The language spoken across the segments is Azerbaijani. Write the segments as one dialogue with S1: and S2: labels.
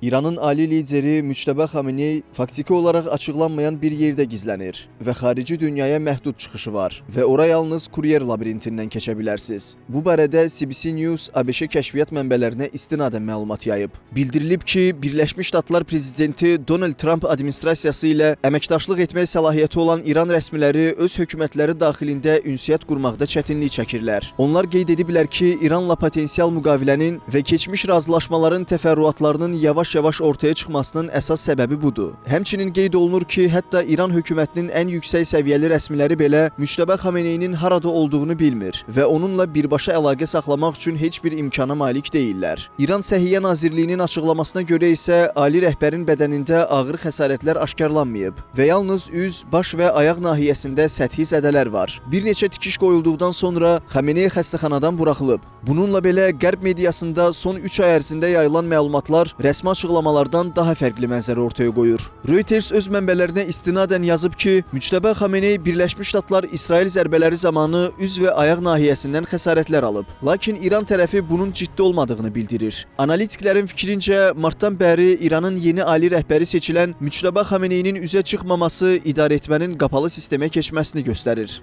S1: İranın ali lideri Müçtəbə Xamenei faktiki olaraq açıqlanmayan bir yerdə gizlənir və xarici dünyaya məhdud çıxışı var və ora yalnız kuryer labirintindən keçə bilərsiniz. Bu barədə CBC News ABŞ kəşfiyyat mənbələrinə istinadən məlumat yayıb. Bildirilib ki, Birləşmiş Ştatlar prezidenti Donald Trump administrasiyası ilə əməkdaşlıq etmək səlahiyyəti olan İran rəsmiləri öz hökumətləri daxilində ünsiyyət qurmaqda çətinlik çəkirlər. Onlar qeyd ediblər ki, İranla potensial müqavilənin və keçmiş razılaşmaların təfərrüatlarının yavaş-yavaş ortaya çıxmasının əsas səbəbi budur. Həmçinin qeyd olunur ki, hətta İran hökumətinin ən yüksək səviyyəli rəsmiləri belə Müçtəbə Xameneinin harada olduğunu bilmir və onunla birbaşa əlaqə saxlamaq üçün heç bir imkana malik deyillər. İran Səhiyyə Nazirliyinin açıqlamasına görə isə ali rəhbərin bədənində ağır xəsarətlər aşkarlanmayıb və yalnız üz, baş və ayaq nahiyəsində səthi zədələr var. Bir neçə tikiş qoyulduqdan sonra Xamenei xəstəxanadan buraxılıb. Bununla belə Qərb mediasında son 3 ay ərzində yayılan məlumatlar rəsmi açıqlamalardan daha fərqli mənzərə ortaya qoyur. Reuters öz mənbələrinə istinadən yazıb ki, Müçtəbə Xamenei Birləşmiş Ştatlar İsrail zərbələri zamanı üz və ayaq nahiyəsindən xəsarətlər alıb. Lakin İran tərəfi bunun ciddi olmadığını bildirir. Analitiklərin fikrincə, martdan bəri İranın yeni ali rəhbəri seçilən Müçtəbə Xameneinin üzə çıxmaması idarəetmənin qapalı sistemə keçməsini göstərir.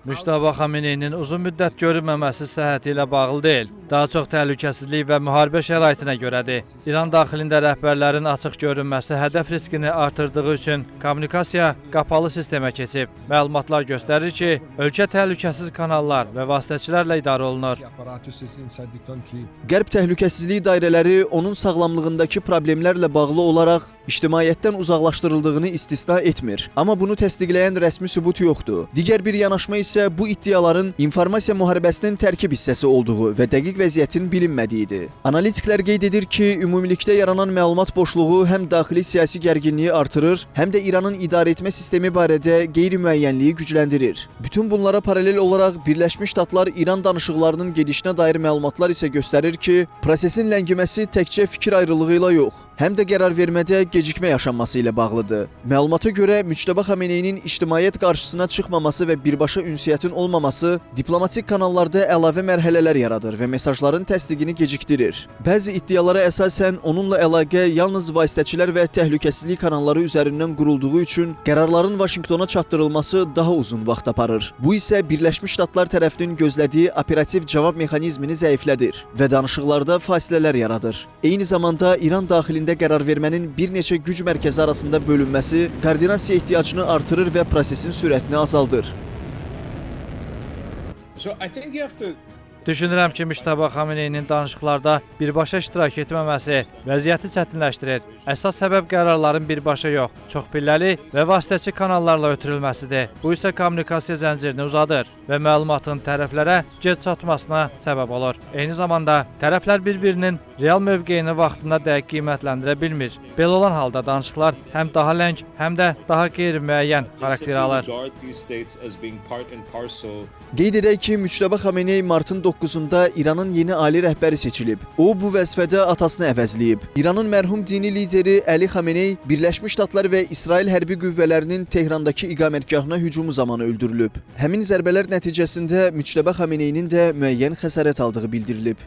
S2: Müçtəbə Xameneinin uzun müddət görünməməsi səhhəti ilə bağlı deyil, daha çox təhlükəsizlik və müharibə şəraitinə görədir. İran daxilində rəhbərlərin açıq görünməsi hədəf riskini artırdığı üçün kommunikasiya qapalı sistemə keçib. Məlumatlar göstərir ki, ölkə təhlükəsiz kanallar və vasitəçilərlə idarə olunur.
S1: Qərb təhlükəsizlik dairələri onun sağlamlığındakı problemlərlə bağlı olaraq ictimaiyyətdən uzaqlaşdırıldığını istisna etmir. Amma bunu təsdiqləyən rəsmi sübut yoxdur. Digər bir yanaşma isə bu iddiaların informasiya müharibəsinin tərkib hissəsi olduğu və dəqiq vəziyyətin bilinmədiyidir. Analitiklər qeyd edir ki, ümumilikdə yaranan məlumat boşluğu həm daxili siyasi gərginliyi artırır, həm də İranın idarəetmə sistemi barədə qeyri-müəyyənliyi gücləndirir. Bütün bunlara paralel olaraq Birləşmiş Ştatlar İran danışıqlarının gedişinə dair məlumatlar isə göstərir ki, prosesin ləngiməsi təkcə fikir ayrılığı ilə yox, həm də qərar vermədə gecikmə yaşanması ilə bağlıdır. Məlumata görə Müçtəbə Xameneinin ictimaiyyət qarşısına çıxmaması və birbaşa ünsiyyətin olmaması diplomatik kanallarda əlavə mərhələlər yaradır və mesajların təsdiqini gecikdirir. Bəzi iddialara əsasən onunla əlaqə yalnız vasitəçilər və təhlükəsizlik kanalları üzərindən qurulduğu üçün qərarların Vaşinqtona çatdırılması daha uzun vaxt aparır. Bu isə Birləşmiş Ştatlar tərəfinin gözlədiyi operativ cavab mexanizmini zəiflədir və danışıqlarda fasilələr yaradır. Eyni zamanda İran daxilində qərar vermənin bir neçə güc mərkəzi arasında bölünməsi koordinasiya ehtiyacını artırır və prosesin sürətini azaldır.
S2: Düşünürəm ki, Müçtəbə Xameneinin danışıqlarda birbaşa iştirak etməməsi vəziyyəti çətinləşdirir. Əsas səbəb qərarların birbaşa yox, çoxpilləli və vasitəçi kanallarla ötürülməsidir. Bu isə kommunikasiya zəncirini uzadır və məlumatın tərəflərə gec çatmasına səbəb olur. Eyni zamanda tərəflər bir-birinin real mövqeyini vaxtında dəqiq qiymətləndirə bilmir. Belə olan halda danışıqlar həm daha ləng, həm də daha qeyri-müəyyən xarakter alır.
S1: Qeyd edək ki, Müçtəbə Xamenei martın 9-da İranın yeni ali rəhbəri seçilib. O, bu vəzifədə atasını əvəzləyib. İranın mərhum dini lideri Əli Xamenei Birləşmiş Ştatlar və İsrail hərbi qüvvələrinin Tehrandakı iqamətgahına hücumu zamanı öldürülüb. Həmin zərbələr nəticəsində Müçtəbə Xameneinin də müəyyən xəsarət aldığı bildirilib.